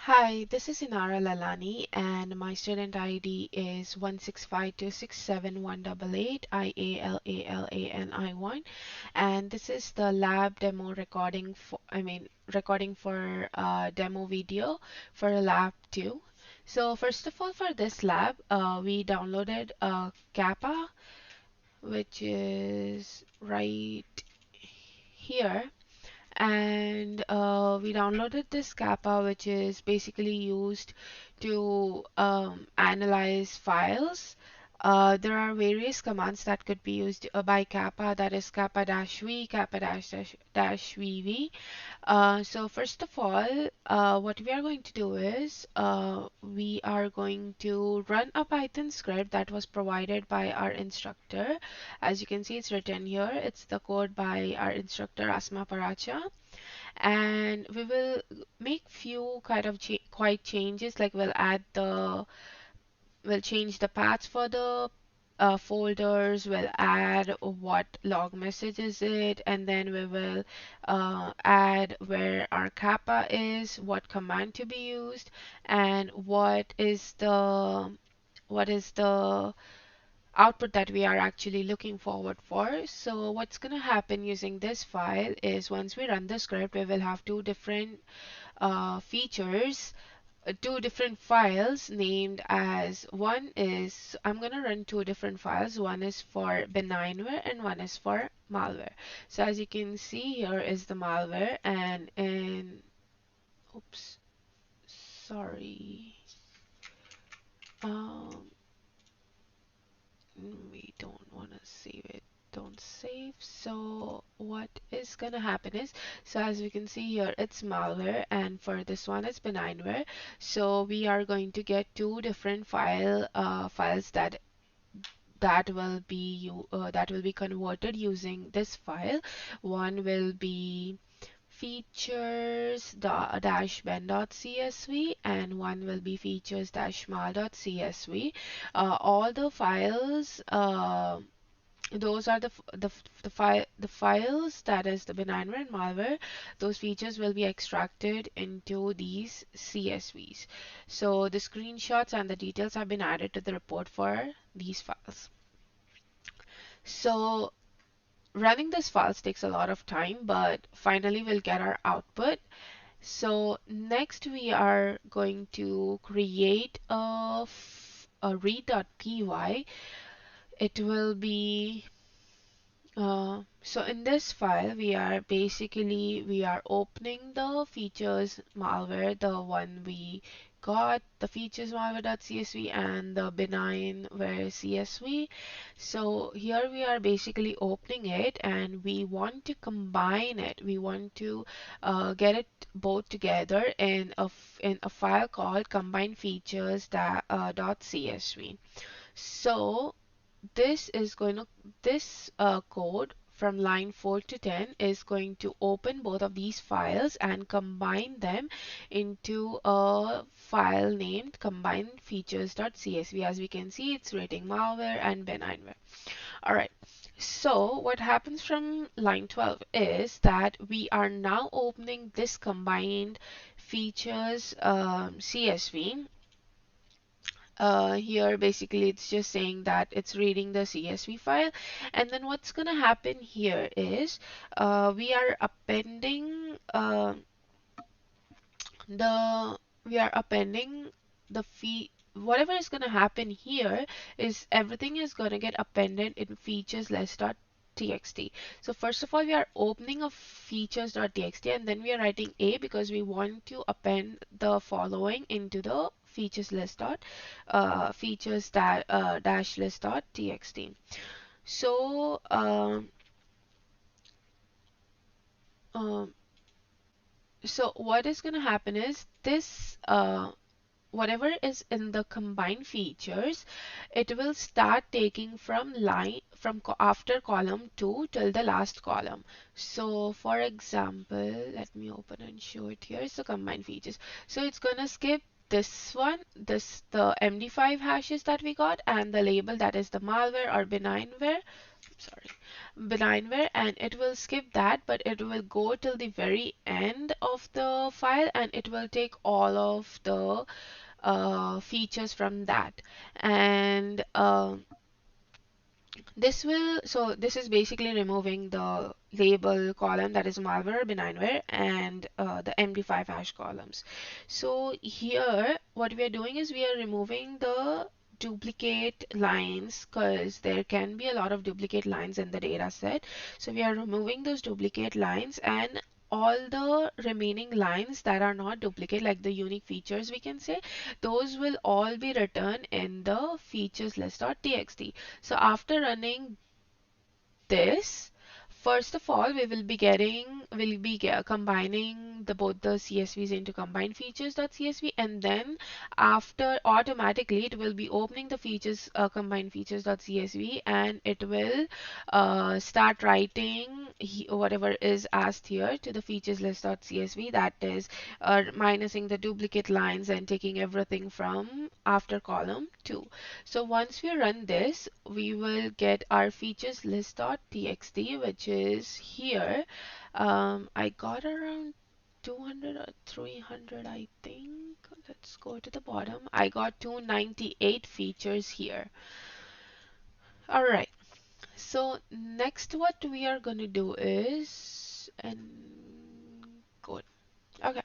Hi, this is ialalani1 and my student ID is 165267188 ialalani1 and this is the lab demo recording for recording for demo video for lab 2. So first of all, for this lab we downloaded Kappa, which is right here, and we downloaded this kappa, which is basically used to analyze files. There are various commands that could be used by kappa, that is kappa dash v, kappa dash vv. So first of all, what we are going to do is we are going to run a Python script that was provided by our instructor. As you can see, it's written here. It's the code by our instructor Asma Paracha, and we will make few kind of quite changes, like we'll change the paths for the folders, we'll add what log message is it, and then we will add where our kappa is, what command to be used, and what is the output that we are actually looking forward for. So what's going to happen using this file is once we run the script, we will have two different files named as, one is, I'm going to run two different files. One is for benignware and one is for malware. So as you can see, here is the malware, and oops, sorry. Um, we don't want to save it. Don't save. So what is gonna happen is, so as we can see here, it's malware, and for this one it's benignware. So we are going to get two different files that will be converted using this file. One will be features dash ben.csv, and one will be features dash mal.csv. All the files, those are the files, that is the benign and malware. Those features will be extracted into these CSVs. So the screenshots and the details have been added to the report for these files. So running this files takes a lot of time, but finally we'll get our output. So next we are going to create a read.py. It will be so in this file we are opening the features malware, the one we got, the features malware.csv and the benignware CSV. So here we are basically opening it, and we want to combine it. We want to get it both together in a file called combine features dot CSV. So this is going to this code from line 4 to 10 is going to open both of these files and combine them into a file named combine features.csv. As we can see, it's rating malware and benignware. All right. So what happens from line 12 is that we are now opening this combined features CSV. Here basically it's just saying that it's reading the CSV file, and then what's gonna happen here is we are appending the we are appending the fee whatever is gonna happen here is everything is gonna get appended in features list.txt. So first of all, we are opening a features.txt, and then we are writing a because we want to append the following into the features list dot features that dash list dot txt. So um, so what is going to happen is this whatever is in the combined features, it will start taking from after column 2 till the last column. So for example, let me open and show it here. So combined features, so it's gonna skip this one, the MD5 hashes that we got, and the label, that is the malware or benignware. sorry, benign, and it will skip that, but it will go till the very end of the file and it will take all of the features from that. And this is basically removing the label column, that is malware, benign, and the MD5 hash columns. So here what we are doing is we are removing the duplicate lines, because there can be a lot of duplicate lines in the data set. So we are removing those duplicate lines, and all the remaining lines that are not duplicate, like the unique features we can say, those will all be returned in the features list.txt. So after running this, first of all, combining the both the CSVs into combined features.csv, and then after automatically it will be opening the features combined features.csv, and it will start writing whatever is asked here to the features list.csv, that is minusing the duplicate lines and taking everything from after column 2. So once we run this, we will get our features list.txt, which is here. I got around 200 or 300, I think. Let's go to the bottom. I got 298 features here. All right. So next what we are going to do is, and good. Okay.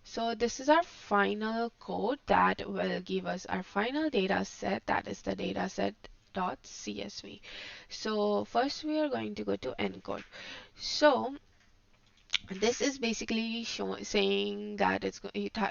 So this is our final code that will give us our final data set, that is the dataset.csv. So first we are going to go to encode. So this is basically saying that it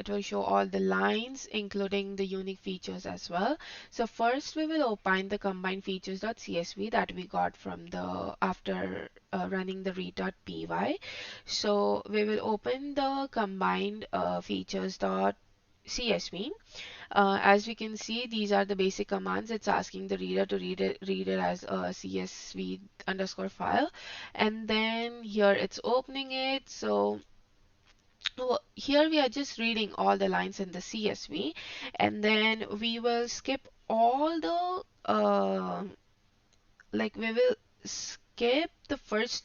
will show all the lines including the unique features as well. So first we will open the combined features.csv that we got from the after running the read.py. So we will open the combined features.csv. As we can see, these are the basic commands. It's asking the reader to read it as a CSV underscore file, and then here it's opening it. So here we are just reading all the lines in the CSV, and then we will skip all the we will skip the first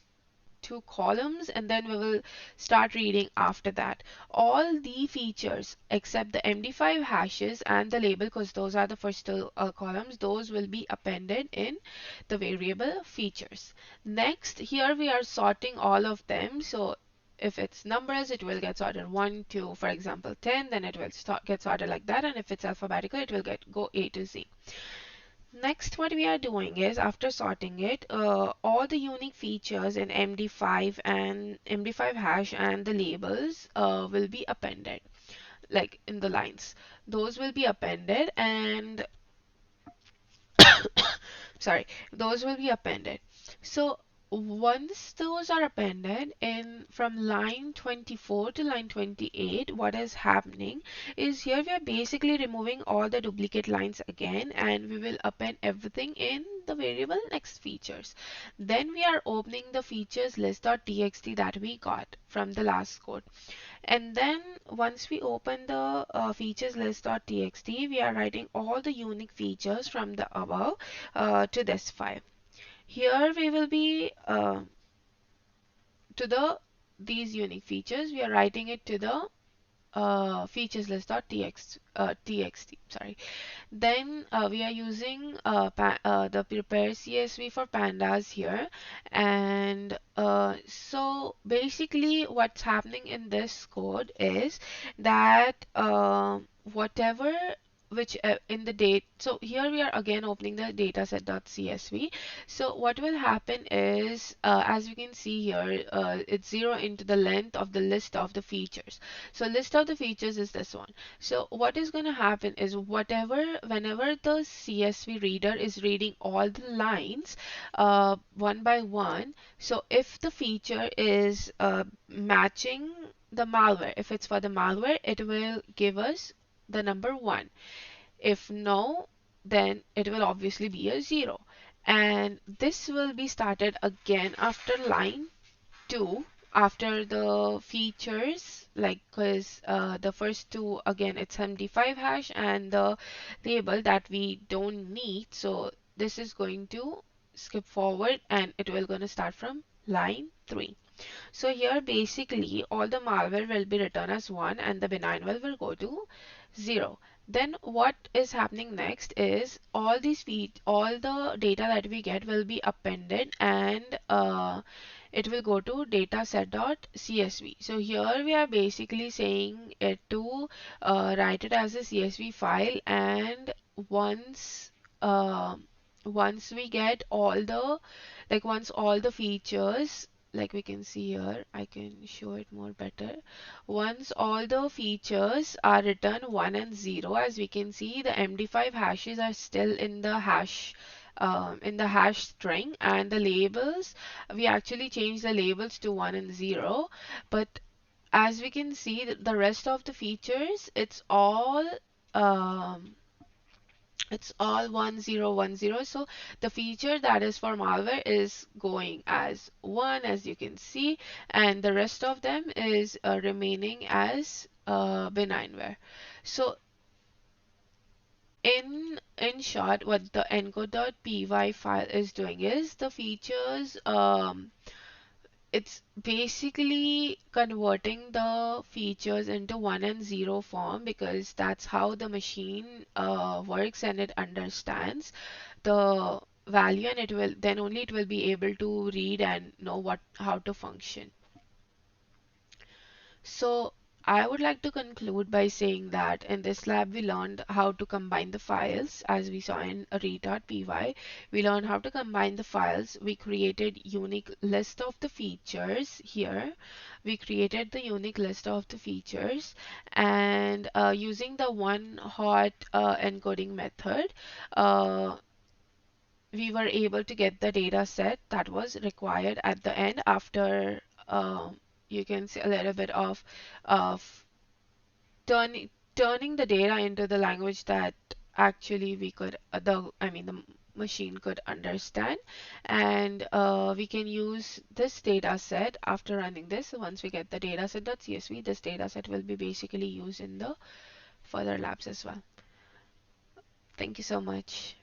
two columns, and then we will start reading after that. All the features except the MD5 hashes and the label, because those are the first two columns, those will be appended in the variable features. Next, here we are sorting all of them. So if it's numbers, it will get sorted 1 to, for example, 10, then it will get sorted like that, and if it's alphabetical, it will go A to Z. Next, what we are doing is, after sorting it, all the unique features in MD5 and MD5 hash and the labels will be appended, like in the lines. Those will be appended, and sorry, those will be appended. So once those are appended in from line 24 to line 28, what is happening is here we are basically removing all the duplicate lines again, and we will append everything in the variable next features. Then we are opening the features list.txt that we got from the last code. And then once we open the features list.txt, we are writing all the unique features from the above to this file. Here we will be to the these unique features. We are writing it to the features list.txt. Sorry. Then we are using the prepare CSV for pandas here, and so basically what's happening in this code is that whatever which in the date, so here we are again opening the dataset.csv. So what will happen is, as you can see here, it's 0 into the length of the list of the features. So list of the features is this one. So what is going to happen is, whenever the CSV reader is reading all the lines one by one, so if the feature is matching the malware, if it's for the malware, it will give us the number 1. If no, then it will obviously be a 0. And this will be started again after line 2, after the features, like, because the first two, again, it's MD5 hash and the label that we don't need. So this is going to skip forward and it will gonna start from line 3. So here basically all the malware will be written as 1 and the benign will go to 0. Then what is happening next is all the data that we get will be appended and it will go to dataset.csv. So here we are basically saying it to write it as a CSV file, and once uh, once we get all the once all the features, like we can see here, I can show it more better. Once all the features are written 1 and 0, as we can see, the MD5 hashes are still in the hash string, and the labels, we actually change the labels to 1 and 0. But as we can see, the rest of the features, um, it's all 1010. So the feature that is for malware is going as 1, as you can see, and the rest of them is remaining as benignware. So in short, what the encode.py file is doing is the features, it's basically converting the features into 1 and 0 form, because that's how the machine works, and it understands the value, and it will then only it will be able to read and know what how to function. So I would like to conclude by saying that in this lab we learned how to combine the files, as we saw in a read.py. We learned how to combine the files. We created unique list of the features here. We created the unique list of the features, and using the one hot encoding method, uh, we were able to get the data set that was required at the end after you can see a little bit of turning the data into the language that actually we could the machine could understand, and we can use this data set after running this. Once we get the data set.csv, this data set will be basically used in the further labs as well. Thank you so much.